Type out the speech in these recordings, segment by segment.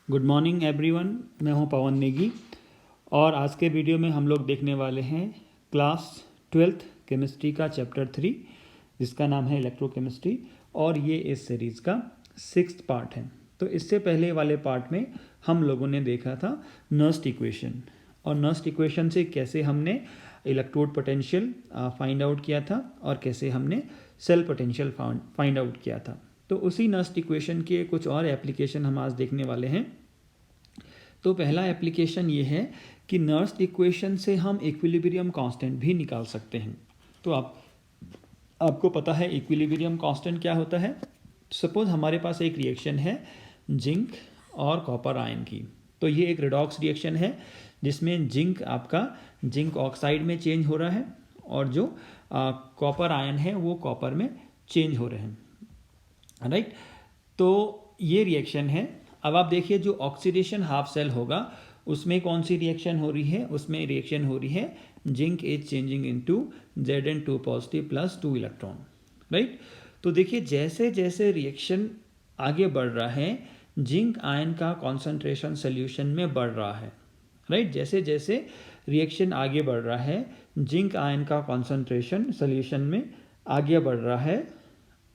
Good morning everyone, मैं हूं पवन नेगी और आज के वीडियो में हम लोग देखने वाले हैं क्लास 12th केमिस्ट्री का चैप्टर 3 जिसका नाम है इलेक्ट्रोकेमिस्ट्री और ये इस सीरीज़ का 6th पार्ट है। तो इससे पहले वाले पार्ट में हम लोगों ने देखा था नर्स्ट इक्वेशन और नर्स्ट इक्वेशन से कैसे हमने इलेक्ट्रोड पोटेंशियल फाइंड आउट किया था और कैसे हमने सेल पोटेंशियल फाइंड आउट किया था। तो उसी नर्स्ट इक्वेशन के कुछ और एप्लीकेशन हम आज देखने वाले हैं। तो पहला एप्लीकेशन ये है कि नर्स्ट इक्वेशन से हम इक्विलिब्रियम कांस्टेंट भी निकाल सकते हैं। तो आपको पता है इक्विलिब्रियम कांस्टेंट क्या होता है। सपोज हमारे पास एक रिएक्शन है जिंक और कॉपर आयन की। तो ये एक रेडॉक्स रिएक्शन है जिसमें जिंक ऑक्साइड में चेंज हो रहा है और जो कॉपर आयन है वो कॉपर में चेंज हो रहे हैं, राइट। तो ये रिएक्शन है। अब आप देखिए जो ऑक्सीडेशन हाफ सेल होगा उसमें कौन सी रिएक्शन हो रही है, उसमें रिएक्शन हो रही है zinc is changing into Zn2 positive plus 2 electron, right. तो देखिए जैसे जैसे रिएक्शन आगे बढ़ रहा है जिंक आयन का कॉन्सेंट्रेशन सोल्यूशन में बढ़ रहा है, राइट। जैसे जैसे रिएक्शन आगे बढ़ रहा है जिंक आयन का कॉन्सेंट्रेशन सोल्यूशन में आगे बढ़ रहा है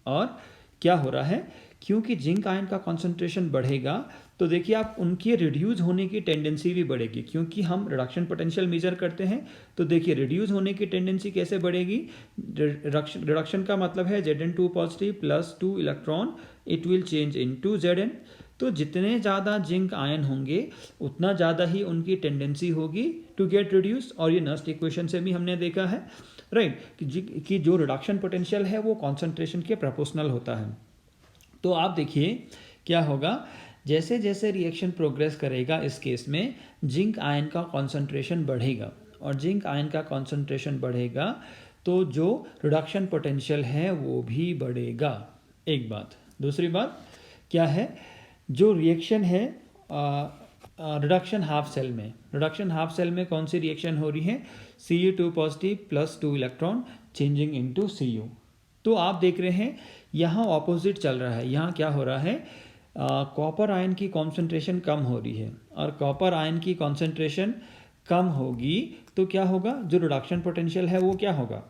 और क्या हो रहा है, क्योंकि जिंक आयन का कॉन्सेंट्रेशन बढ़ेगा तो देखिए आप उनकी रिड्यूस होने की टेंडेंसी भी बढ़ेगी, क्योंकि हम रिडक्शन पोटेंशियल मेजर करते हैं। तो देखिए रिड्यूस होने की टेंडेंसी कैसे बढ़ेगी, रिडक्शन का मतलब है Zn2 positive plus 2 electron it will change into Zn। तो जितने ज़्यादा जिंक आयन होंगे उतना ज़्यादा ही उनकी टेंडेंसी होगी टू गेट रिड्यूस। और ये नर्स्ट इक्वेशन से भी हमने देखा है, राइट, कि जो रिडक्शन पोटेंशियल है वो कॉन्सेंट्रेशन के प्रोपोर्शनल होता है। तो आप देखिए क्या होगा, जैसे जैसे रिएक्शन प्रोग्रेस करेगा इस केस में जिंक आयन का कॉन्सेंट्रेशन बढ़ेगा और जिंक आयन का कॉन्सेंट्रेशन बढ़ेगा तो जो रिडक्शन पोटेंशियल है वो भी बढ़ेगा। एक बात। दूसरी बात क्या है, जो रिएक्शन है रिडक्शन हाफ सेल में कौन सी रिएक्शन हो रही है, Cu2 positive plus 2 electron changing into Cu। तो आप देख रहे हैं यहाँ ऑपोजिट चल रहा है। यहाँ क्या हो रहा है, कॉपर आयन की कॉन्सेंट्रेशन कम हो रही है और कॉपर आयन की कॉन्सेंट्रेशन कम होगी तो क्या होगा, जो रिडक्शन पोटेंशियल है वो क्या होगा,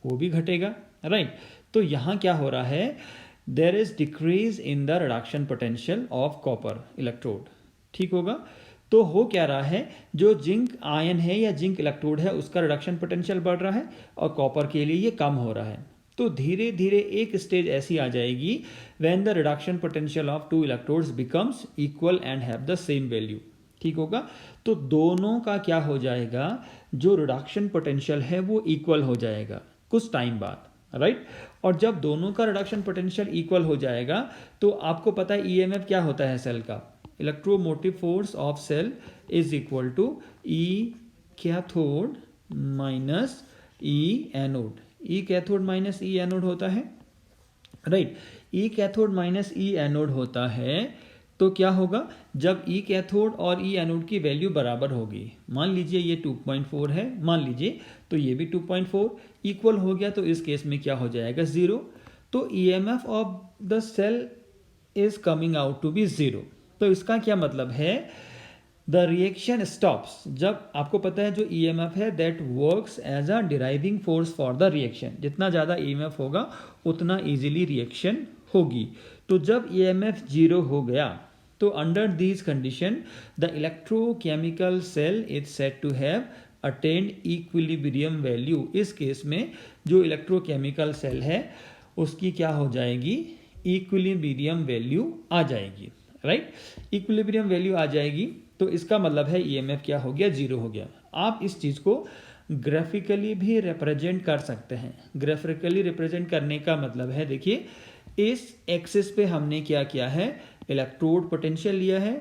वो भी घटेगा, राइट। तो यहाँ क्या हो रहा है, there is decrease in the reduction potential of copper electrode, ठीक होगा। तो हो क्या रहा है, जो जिंक आयन है या जिंक इलेक्ट्रोड है उसका रिडक्शन पोटेंशियल बढ़ रहा है और कॉपर के लिए ये कम हो रहा है। तो धीरे धीरे एक स्टेज ऐसी आ जाएगी when the reduction potential of 2 electrodes becomes equal and have the same value, ठीक होगा। तो दोनों का क्या हो जाएगा, जो रिडक्शन पोटेंशियल है वो इक्वल हो जाएगा कुछ टाइम बाद, राइट। और जब दोनों का रिडक्शन पोटेंशियल इक्वल हो जाएगा तो आपको पता है ईएमएफ क्या होता है सेल का, electromotive force of cell is equal to E cathode minus E anode. E cathode minus E anode होता है, right. E cathode minus E anode होता है तो क्या होगा, जब ई कैथोड और ई एनोड की वैल्यू बराबर होगी, मान लीजिए ये 2.4 है, मान लीजिए, तो ये भी 2.4 इक्वल हो गया तो इस केस में क्या हो जाएगा, 0। तो EMF of the cell is coming out to be 0। तो इसका क्या मतलब है, द रिएक्शन स्टॉप्स। जब आपको पता है जो ईएमएफ है that works as a driving force for the reaction, जितना ज़्यादा ईएमएफ होगा उतना इजीली रिएक्शन होगी। तो जब ईएमएफ 0 हो गया तो under these condition the electrochemical cell is said to have attained equilibrium value. इस केस में जो इलेक्ट्रोकेमिकल सेल है उसकी क्या हो जाएगी, इक्विलिब्रियम वैल्यू आ जाएगी, राइट। इक्विलिब्रियम वैल्यू आ जाएगी तो इसका मतलब है ईएमएफ क्या हो गया, 0 हो गया। आप इस चीज़ को ग्राफिकली भी रिप्रेजेंट कर सकते हैं। ग्राफिकली रिप्रेजेंट करने का मतलब है, देखिए इस एक्सिस पे हमने क्या किया है, इलेक्ट्रोड पोटेंशियल लिया है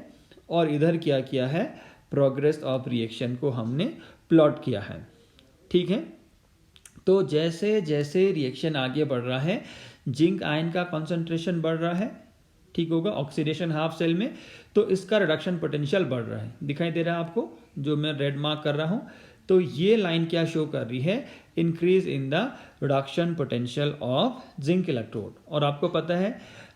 और इधर क्या किया है, प्रोग्रेस ऑफ रिएक्शन को हमने प्लॉट किया है, ठीक है। तो जैसे जैसे रिएक्शन आगे बढ़ रहा है जिंक आयन का कॉन्सेंट्रेशन बढ़ रहा है, ठीक होगा, ऑक्सीडेशन हाफ सेल में, तो इसका रिडक्शन पोटेंशियल बढ़ रहा है। दिखाई दे रहा है आपको जो मैं रेड मार्क कर रहा हूँ, तो ये लाइन क्या शो कर रही है, increase in the reduction potential of zinc electrode. और आपको पता है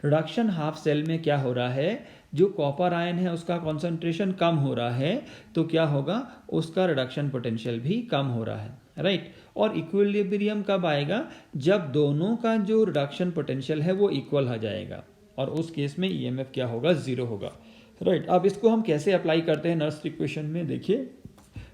रिडक्शन हाफ सेल में क्या हो रहा है, जो कॉपर आयन है उसका कॉन्सेंट्रेशन कम हो रहा है, तो क्या होगा, उसका रिडक्शन पोटेंशियल भी कम हो रहा है, राइट। और इक्विलिब्रियम कब आएगा, जब दोनों का जो रिडक्शन पोटेंशियल है वो इक्वल हो जाएगा, और उस केस में ईएमएफ क्या होगा, जीरो होगा, राइट। अब इसको हम कैसे अप्लाई करते हैं नर्स इक्वेशन में, देखिए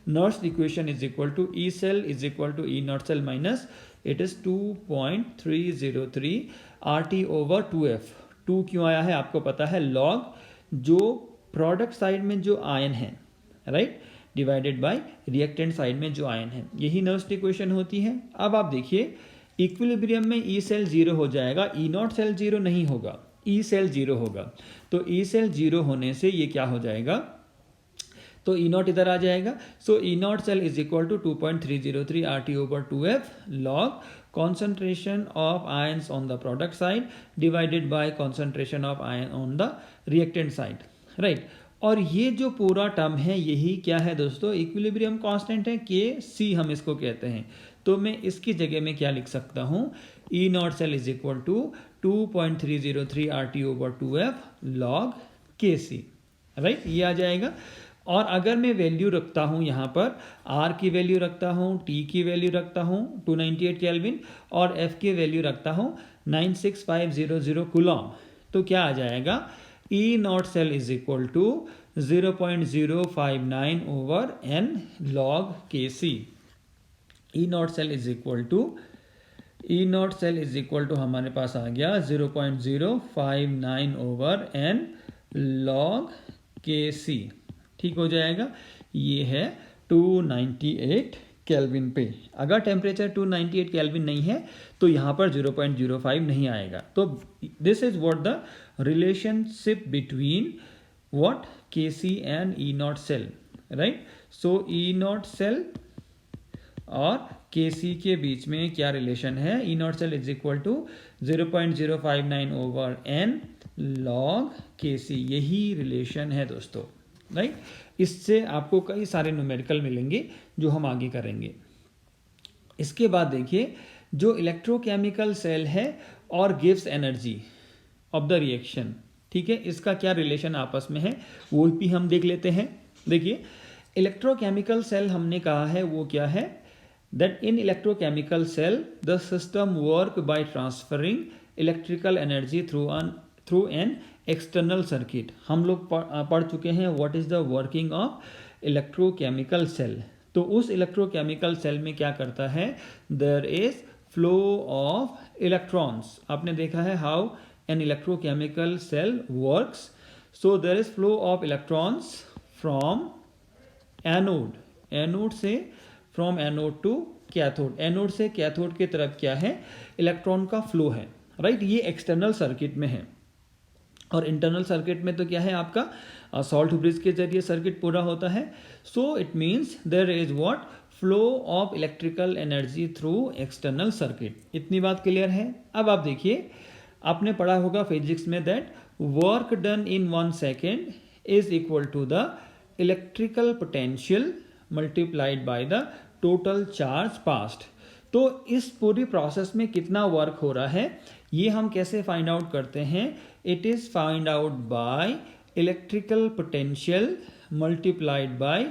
Nernst equation is equal to E cell is equal to E naught cell minus it is 2.303 RT over 2F। 2 क्यों आया है आपको पता है, लॉग जो प्रोडक्ट साइड में जो आयन है, right, divided by reactant side में जो आयन है, यही नर्स इक्वेशन होती है। अब आप देखिए इक्विलिब्रियम में ई सेल जीरो हो जाएगा, ई नॉट सेल जीरो नहीं होगा, ई सेल जीरो होगा। तो ई सेल जीरो होने से ये क्या हो जाएगा, तो ई नॉट इधर आ जाएगा। So E naught cell is equal to 2.303 RT over 2F log concentration of ions on the product side divided by concentration of ion on the reactant side, right। और ये जो पूरा टर्म है यही क्या है दोस्तों, इक्विलिब्रियम कांस्टेंट है, Kc हम इसको कहते हैं। तो मैं इसकी जगह में क्या लिख सकता हूँ, E naught cell is equal to 2.303 RT over 2F log Kc, right, ये आ जाएगा। और अगर मैं वैल्यू रखता हूँ यहाँ पर, R की वैल्यू रखता हूँ, T की वैल्यू रखता हूँ 298 केल्विन, और F की वैल्यू रखता हूँ 96500 कूलॉम, तो क्या आ जाएगा, E naught cell is equal to 0.059 over N log Kc। E naught cell is equal to हमारे पास आ गया 0.059 ओवर N लॉग Kc, ठीक हो जाएगा। ये है 298 केल्विन पे। अगर टेम्परेचर 298 केल्विन नहीं है तो यहाँ पर 0.05 नहीं आएगा। तो this is what the relationship between what Kc and E naught cell, right. So E naught cell और Kc के बीच में क्या रिलेशन है, E naught cell is equal to 0.059 over N log Kc, यही रिलेशन है दोस्तों, राइट। इससे आपको कई सारे न्यूमेरिकल मिलेंगे जो हम आगे करेंगे। इसके बाद देखिए जो इलेक्ट्रोकेमिकल सेल है और gives energy of the reaction, ठीक है, इसका क्या रिलेशन आपस में है वो भी हम देख लेते हैं। देखिए इलेक्ट्रोकेमिकल सेल हमने कहा है वो क्या है, that in electrochemical cell the system work by transferring electrical energy through an external circuit. हम लोग पढ़ चुके हैं what is the working of electrochemical cell. तो उस इलेक्ट्रोकेमिकल सेल में क्या करता है, there is flow of electrons. आपने देखा है how an electrochemical cell works. So there is flow of electrons from anode से, from anode to cathode, anode से कैथोड की तरफ क्या है, इलेक्ट्रॉन का फ्लो है, राइट। ये एक्सटर्नल सर्किट में है। और इंटरनल सर्किट में तो क्या है आपका सॉल्ट ब्रिज के जरिए सर्किट पूरा होता है। So it means there is what, flow of electrical energy through external circuit. इतनी बात क्लियर है। अब आप देखिए आपने पढ़ा होगा फिजिक्स में that work done in 1 second is equal to the electrical potential multiplied by the total charge passed. तो इस पूरी प्रोसेस में कितना वर्क हो रहा है ये हम कैसे फाइंड आउट करते हैं, it is find out by electrical potential multiplied by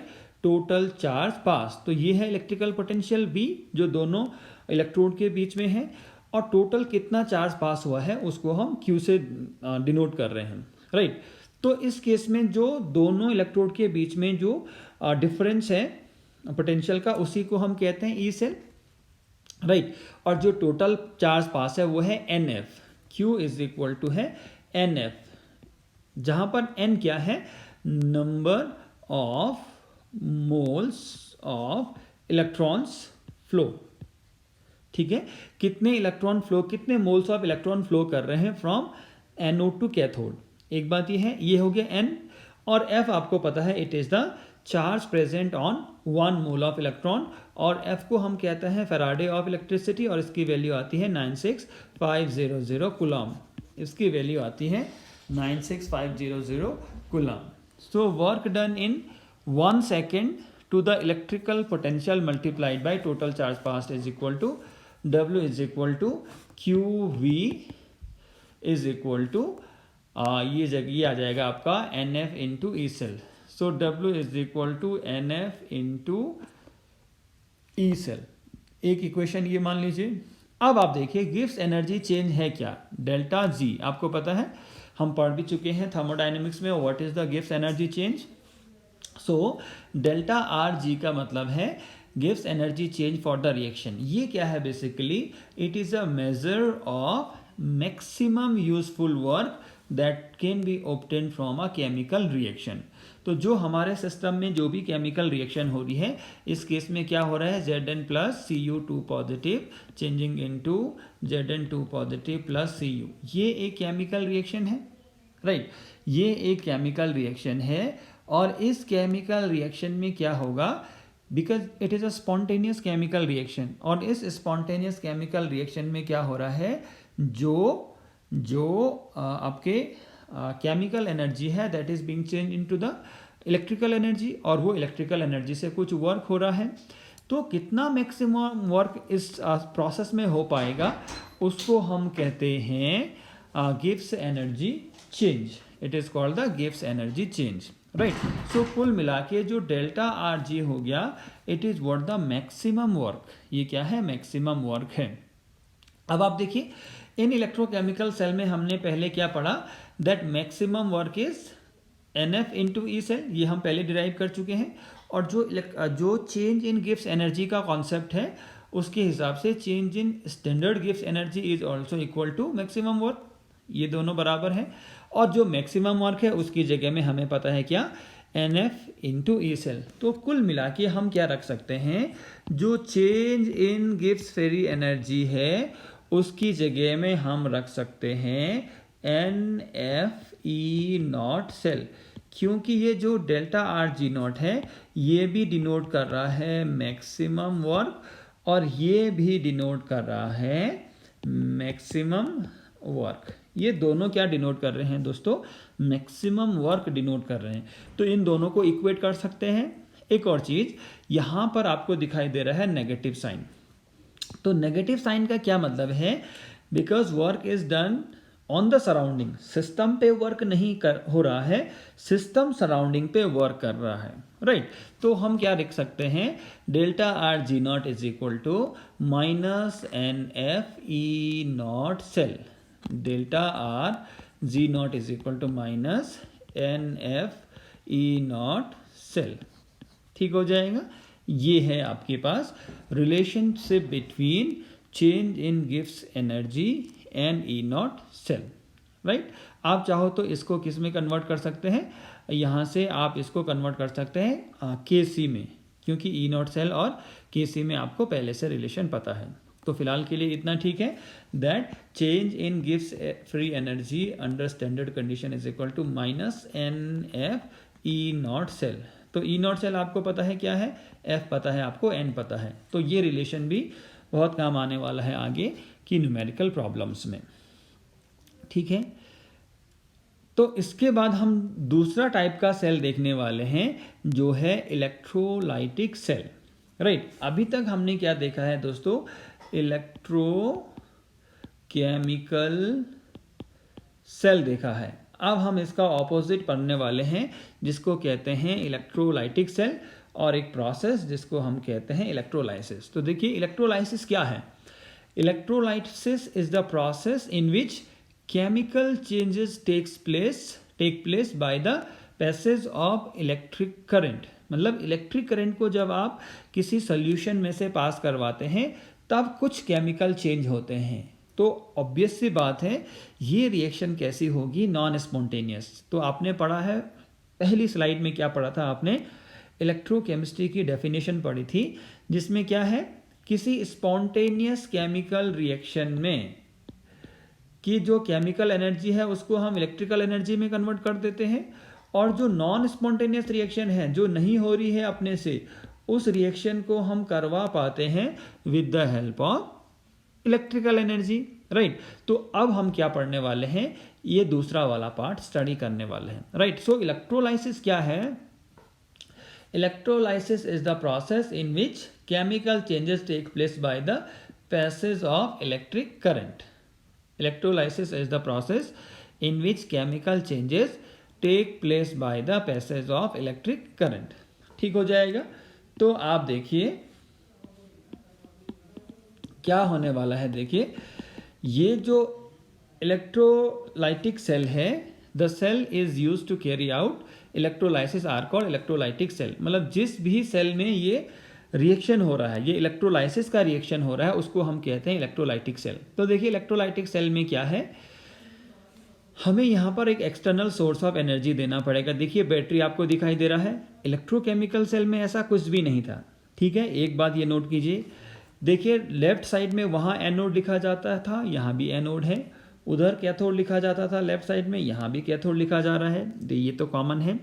total charge pass. तो ये है इलेक्ट्रिकल पोटेंशियल V जो दोनों इलेक्ट्रोड के बीच में है, और टोटल कितना चार्ज पास हुआ है उसको हम Q से डिनोट कर रहे हैं, राइट। तो इस केस में जो दोनों इलेक्ट्रोड के बीच में जो डिफरेंस है पोटेंशियल का उसी को हम कहते हैं E सेल, राइट। और जो टोटल चार्ज पास है वो है NF, Q is equal to है NF, जहां पर N क्या है, number of moles of electrons flow, ठीक है, कितने इलेक्ट्रॉन फ्लो, कितने मोल्स ऑफ इलेक्ट्रॉन फ्लो कर रहे हैं फ्रॉम एनोड टू कैथोड। एक बात ये हो गया N, और F आपको पता है it is the charge present on 1 mole of electron, और F को हम कहते हैं फैराडे ऑफ इलेक्ट्रिसिटी, और इसकी वैल्यू आती है 96500 कूलॉम, इसकी वैल्यू आती है 96500 coulomb. So work done in 1 second to the electrical potential multiplied by total charge passed is equal to W is equal to QV is equal to ये आ जाएगा आपका NF into E cell. So W is equal to NF into E cell. एक equation ये मान लीजिए। अब आप देखिए गिव्स एनर्जी चेंज है क्या, डेल्टा जी। आपको पता है, हम पढ़ भी चुके हैं थर्मोडायनेमिक्स में, व्हाट इज द गिव्स energy change. So delta R जी का मतलब है gives energy change for the reaction. ये क्या है basically, it is a measure of maximum useful work that can be obtained from a chemical reaction. तो जो हमारे सिस्टम में जो भी केमिकल रिएक्शन हो रही है, इस केस में क्या हो रहा है, Zn plus Cu2 positive changing into Zn2 positive plus Cu। ये एक केमिकल रिएक्शन है, राइट। ये एक केमिकल रिएक्शन है और इस केमिकल रिएक्शन में क्या होगा, because it is a spontaneous chemical reaction, और इस स्पॉन्टेनियस केमिकल रिएक्शन में क्या हो रहा है, जो आपके केमिकल एनर्जी है that is being change into the electrical energy, और वो इलेक्ट्रिकल एनर्जी से कुछ वर्क हो रहा है। तो कितना मैक्सिमम वर्क इस प्रोसेस में हो पाएगा उसको हम कहते हैं गिव्स energy change. It is called the गिव्स एनर्जी चेंज, राइट। सो कुल मिला के जो डेल्टा आर जी हो गया, it is what the maximum work. ये क्या है, मैक्सिमम वर्क है। अब आप देखिए इन इलेक्ट्रोकेमिकल सेल में हमने पहले क्या पढ़ा, that maximum work is NF into E cell, ये हम पहले डिराइव कर चुके हैं। और जो चेंज इन गिव्स एनर्जी का कॉन्सेप्ट है, उसके हिसाब से चेंज इन स्टैंडर्ड गिव्स energy is also equal to maximum work, ये दोनों बराबर है। और जो मैक्सिमम वर्क है उसकी जगह में हमें पता है क्या, NF इंटू ई सेल। तो कुल मिला के हम क्या रख सकते हैं, जो चेंज इन गिव्स फ्री एनर्जी है उसकी जगह में हम रख सकते हैं NF E0 सेल, क्योंकि ये जो डेल्टा आर जी नॉट है ये भी डिनोट कर रहा है मैक्सिमम वर्क, और ये भी डिनोट कर रहा है मैक्सिमम वर्क। ये दोनों क्या डिनोट कर रहे हैं दोस्तों, मैक्सिमम वर्क डिनोट कर रहे हैं। तो इन दोनों को इक्वेट कर सकते हैं। एक और चीज यहां पर आपको दिखाई दे रहा है नेगेटिव साइन। तो नेगेटिव साइन का क्या मतलब है, because work is done on the surrounding, system पे वर्क नहीं हो रहा है, सिस्टम सराउंडिंग पे वर्क कर रहा है, राइट। तो हम क्या लिख सकते हैं, delta R G naught is equal to minus NF E0 cell. Delta R G naught is equal to minus NF E0 cell, ठीक हो जाएगा। ये है आपके पास रिलेशनशिप बिटवीन चेंज इन गिव्स energy and E0 cell, right. आप चाहो तो इसको किस में कन्वर्ट कर सकते हैं, यहाँ से आप इसको कन्वर्ट कर सकते हैं KC में, क्योंकि E0 सेल और KC में आपको पहले से रिलेशन पता है। तो फिलहाल के लिए इतना ठीक है, दैट चेंज इन गिव्स free energy under standard condition is equal to minus NF E0 cell. तो E0 सेल आपको पता है क्या है, F पता है आपको, N पता है। तो ये रिलेशन भी बहुत काम आने वाला है आगे की न्यूमेरिकल प्रॉब्लम्स में, ठीक है। तो इसके बाद हम दूसरा टाइप का सेल देखने वाले हैं, जो है इलेक्ट्रोलाइटिक सेल, राइट। अभी तक हमने क्या देखा है दोस्तों, इलेक्ट्रोकेमिकल सेल देखा है। अब हम इसका ऑपोजिट पढ़ने वाले हैं, जिसको कहते हैं इलेक्ट्रोलाइटिक सेल, और एक प्रोसेस जिसको हम कहते हैं इलेक्ट्रोलाइसिस। तो देखिए इलेक्ट्रोलाइसिस क्या है, electrolysis is the process in which chemical changes take place by the passage of electric current. मतलब इलेक्ट्रिक करंट को जब आप किसी सोल्यूशन में से पास करवाते हैं तब कुछ केमिकल चेंज होते हैं। तो ऑब्वियस सी बात है, ये रिएक्शन कैसी होगी, नॉन स्पॉन्टेनियस। तो आपने पढ़ा है, पहली स्लाइड में क्या पढ़ा था आपने, इलेक्ट्रोकेमिस्ट्री की डेफिनेशन पढ़ी थी, जिसमें क्या है, किसी स्पॉन्टेनियस केमिकल रिएक्शन में कि जो केमिकल एनर्जी है उसको हम इलेक्ट्रिकल एनर्जी में कन्वर्ट कर देते हैं, और जो नॉन स्पॉन्टेनियस रिएक्शन है, जो नहीं हो रही है अपने से, उस रिएक्शन को हम करवा पाते हैं with the help of electrical energy, right. तो अब हम क्या पढ़ने वाले हैं, ये दूसरा वाला पार्ट स्टडी करने वाले हैं, राइट। सो इलेक्ट्रोलाइसिस क्या है, electrolysis is the process in which chemical changes take place by the passage of electric current. Electrolysis is the process in which chemical changes take place by the passage of electric current। ठीक हो जाएगा। तो आप देखिए क्या होने वाला है। देखिए ये जो इलेक्ट्रोलाइटिक सेल है, the cell is use to carry out electrolysis are called electrolytic cell. मतलब जिस भी सेल में ये रिएक्शन हो रहा है, ये इलेक्ट्रोलाइसिस का रिएक्शन हो रहा है, उसको हम कहते हैं इलेक्ट्रोलाइटिक सेल। तो देखिए इलेक्ट्रोलाइटिक सेल में क्या है, हमें यहाँ पर एक एक्सटर्नल सोर्स ऑफ एनर्जी देना पड़ेगा। देखिए बैटरी आपको दिखाई दे रहा है, इलेक्ट्रोकेमिकल सेल में ऐसा कुछ भी नहीं था। ठीक है, एक बात ये नोट कीजिए। देखिए लेफ्ट साइड में वहाँ एनोड लिखा जाता था, यहाँ भी एनोड है। उधर कैथोड लिखा जाता था लेफ्ट साइड में, यहाँ भी कैथोड लिखा जा रहा है, ये तो कॉमन है।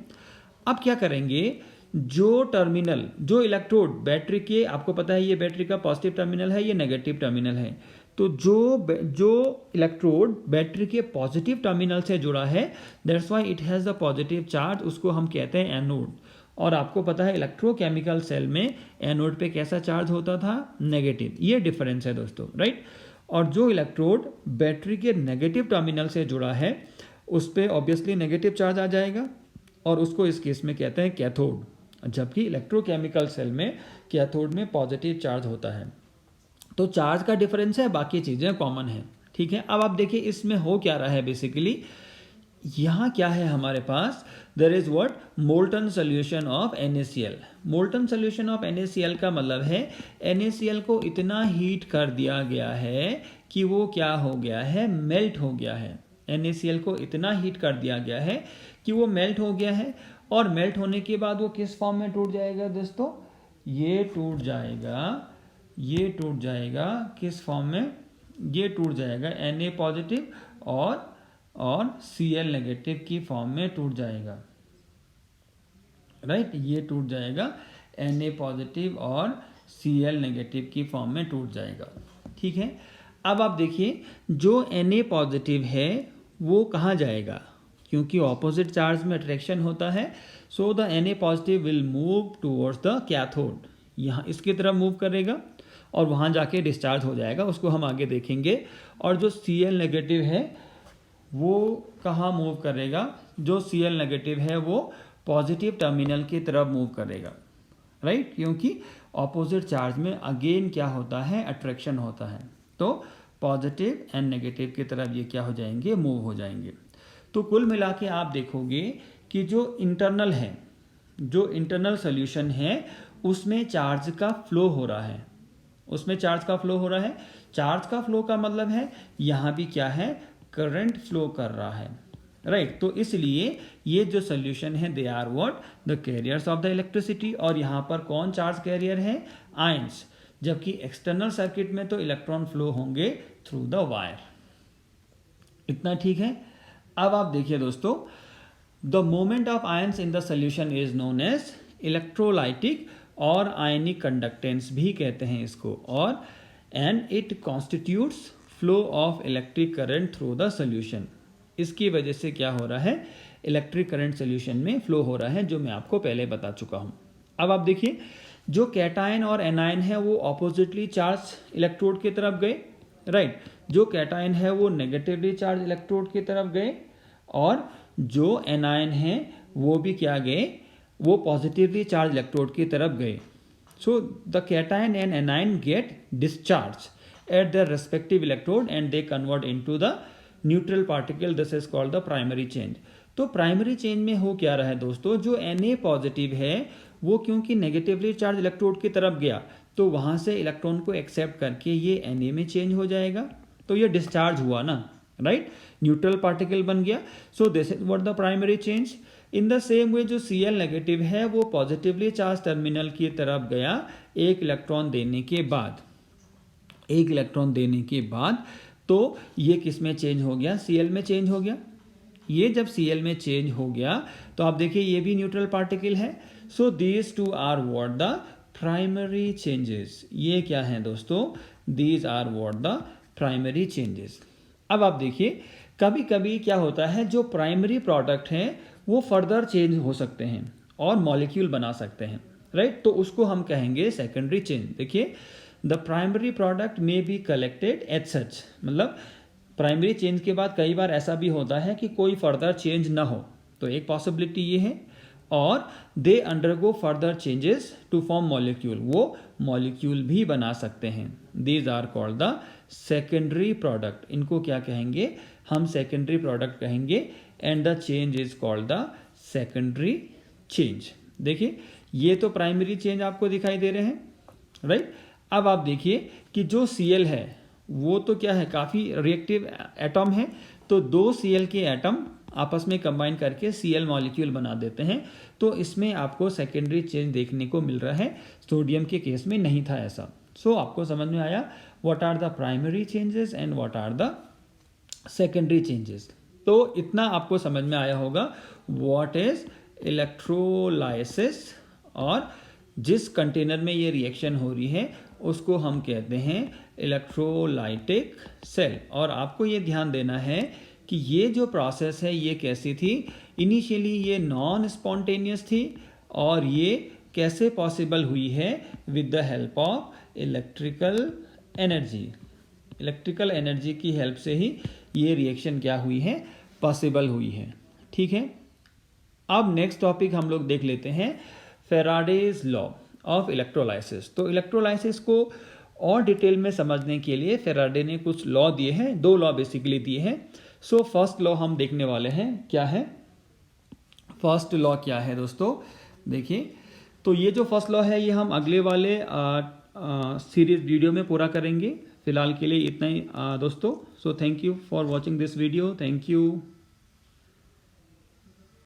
अब क्या करेंगे, जो टर्मिनल, जो इलेक्ट्रोड बैटरी के, आपको पता है ये बैटरी का पॉजिटिव टर्मिनल है, ये नेगेटिव टर्मिनल है। तो जो इलेक्ट्रोड बैटरी के पॉजिटिव टर्मिनल से जुड़ा है, that's why it has the positive charge, उसको हम कहते हैं एनोड। और आपको पता है इलेक्ट्रोकेमिकल सेल में एनोड पे कैसा चार्ज होता था, नेगेटिव। ये डिफरेंस है दोस्तों, राइट। और जो इलेक्ट्रोड बैटरी के नेगेटिव टर्मिनल से जुड़ा है, उस पर ऑब्वियसली नेगेटिव चार्ज आ जाएगा, और उसको इस केस में कहते हैं कैथोड। जबकि इलेक्ट्रोकेमिकल सेल में कैथोड में पॉजिटिव चार्ज होता है। तो चार्ज का डिफरेंस है, बाकी चीज़ें कॉमन है। ठीक है, अब आप देखिए इसमें हो क्या रहा है। बेसिकली यहाँ क्या है हमारे पास, there is what, molten solution of NaCl। Molten solution of NaCl का मतलब है NaCl को इतना हीट कर दिया गया है कि वो क्या हो गया है, मेल्ट हो गया है। NaCl को इतना हीट कर दिया गया है कि वो मेल्ट हो गया है, और मेल्ट होने के बाद वो किस फॉर्म में टूट जाएगा दोस्तों, ये टूट जाएगा किस फॉर्म में, ये टूट जाएगा Na पॉजिटिव और Cl नेगेटिव की फॉर्म में टूट जाएगा, राइट। ये टूट जाएगा Na पॉजिटिव और Cl नेगेटिव की फॉर्म में टूट जाएगा। ठीक है, अब आप देखिए जो Na पॉजिटिव है वो कहाँ जाएगा, क्योंकि ऑपोजिट चार्ज में अट्रैक्शन होता है। So the Na positive will move towards the cathode, यहाँ इसकी तरफ मूव करेगा और वहाँ जाके डिस्चार्ज हो जाएगा, उसको हम आगे देखेंगे। और जो Cl नेगेटिव है वो कहाँ मूव करेगा, जो Cl नेगेटिव है वो पॉजिटिव टर्मिनल की तरफ मूव करेगा, राइट। क्योंकि ऑपोजिट चार्ज में अगेन क्या होता है, अट्रैक्शन होता है। तो पॉजिटिव एंड नेगेटिव की तरफ ये क्या हो जाएंगे, मूव हो जाएंगे। तो कुल मिला के आप देखोगे कि जो इंटरनल है, जो इंटरनल सोल्यूशन है, उसमें चार्ज का फ्लो हो रहा है, उसमें चार्ज का फ्लो हो रहा है। चार्ज का फ्लो का मतलब है यहाँ भी क्या है, करंट फ्लो कर रहा है, राइट। तो इसलिए ये जो सोल्यूशन है, they are what, the carriers of the electricity. और यहाँ पर कौन चार्ज कैरियर है, आयंस। जबकि एक्सटर्नल सर्किट में तो इलेक्ट्रॉन फ्लो होंगे थ्रू द वायर। इतना ठीक है। अब आप देखिए दोस्तों, the movement of ions in the solution is known as electrolytic, और आयनिक कंडक्टेंस भी कहते हैं इसको। और and it constitutes flow of electric current through the solution. इसकी वजह से क्या हो रहा है, इलेक्ट्रिक करंट सोल्यूशन में फ्लो हो रहा है, जो मैं आपको पहले बता चुका हूँ। अब आप देखिए जो कैटायन और एनायन है वो ऑपोजिटली चार्ज इलेक्ट्रोड की तरफ गए, राइट। जो कैटायन है वो नेगेटिवली चार्ज इलेक्ट्रोड की तरफ गए, और जो एनायन है वो भी क्या गए, वो पॉजिटिवली चार्ज इलेक्ट्रोड की तरफ गए। So the cation and anion get discharge at their respective electrode and they convert into the neutral particle. This is called the primary change. तो प्राइमरी चेंज में हो क्या रहा है दोस्तों, जो Na पॉजिटिव है वो क्योंकि नेगेटिवली चार्ज इलेक्ट्रोड की तरफ गया, तो वहाँ से इलेक्ट्रॉन को एक्सेप्ट करके ये Na में चेंज हो जाएगा, तो ये डिस्चार्ज हुआ ना, राइट, न्यूट्रल पार्टिकल बन गया। So this is what the primary change. In the same way जो Cl नेगेटिव है वो पॉजिटिवली चार्ज टर्मिनल की तरफ गया एक इलेक्ट्रॉन देने के बाद, तो ये किस में चेंज हो गया, Cl में चेंज हो गया। ये जब Cl में चेंज हो गया तो आप देखिए ये भी न्यूट्रल पार्टिकल है। So these two are what the primary changes. ये क्या है दोस्तों, these are what the primary changes. अब आप देखिए कभी कभी क्या होता है, जो प्राइमरी प्रोडक्ट हैं वो फर्दर चेंज हो सकते हैं और मॉलिक्यूल बना सकते हैं, राइट। तो उसको हम कहेंगे सेकेंडरी चेंज। देखिए द प्राइमरी प्रोडक्ट में बी कलेक्टेड एज सच, मतलब प्राइमरी चेंज के बाद कई बार ऐसा भी होता है कि कोई फर्दर चेंज ना हो, तो एक पॉसिबिलिटी ये है। और they undergo further changes to form molecule, वो मॉलिक्यूल भी बना सकते हैं। These are called the secondary product, इनको क्या कहेंगे, हम सेकेंडरी प्रोडक्ट कहेंगे। And the change is called the secondary change. देखिए ये तो प्राइमरी चेंज आपको दिखाई दे रहे हैं, राइट। अब आप देखिए कि जो Cl है वो तो क्या है, काफ़ी रिएक्टिव एटम है, तो दो Cl के एटम आपस में कंबाइन करके Cl मॉलिक्यूल बना देते हैं। तो इसमें आपको सेकेंडरी चेंज देखने को मिल रहा है, सोडियम के केस में नहीं था ऐसा। सो आपको समझ में आया what are the primary changes and what are the secondary changes. तो इतना आपको समझ में आया होगा व्हाट इज इलेक्ट्रोलाइसिस, और जिस कंटेनर में ये रिएक्शन हो रही है उसको हम कहते हैं इलेक्ट्रोलाइटिक सेल। और आपको ये ध्यान देना है कि ये जो प्रोसेस है ये कैसी थी, इनिशियली ये नॉन स्पॉन्टेनियस थी, और ये कैसे पॉसिबल हुई है, with the help of electrical energy. Electrical energy की हेल्प से ही ये रिएक्शन क्या हुई है, पॉसिबल हुई है। ठीक है, अब नेक्स्ट टॉपिक हम लोग देख लेते हैं फेराडेज लॉ ऑफ इलेक्ट्रोलाइसिस। तो इलेक्ट्रोलाइसिस को और डिटेल में समझने के लिए फेराडे ने कुछ लॉ दिए हैं, दो लॉ बेसिकली दिए हैं। सो फर्स्ट लॉ हम देखने वाले हैं, क्या है फर्स्ट लॉ, क्या है दोस्तों, देखिए। तो ये जो फर्स्ट लॉ है ये हम अगले वाले सीरीज वीडियो में पूरा करेंगे। फिलहाल के लिए इतना ही दोस्तों। So thank you for watching this video, thank you.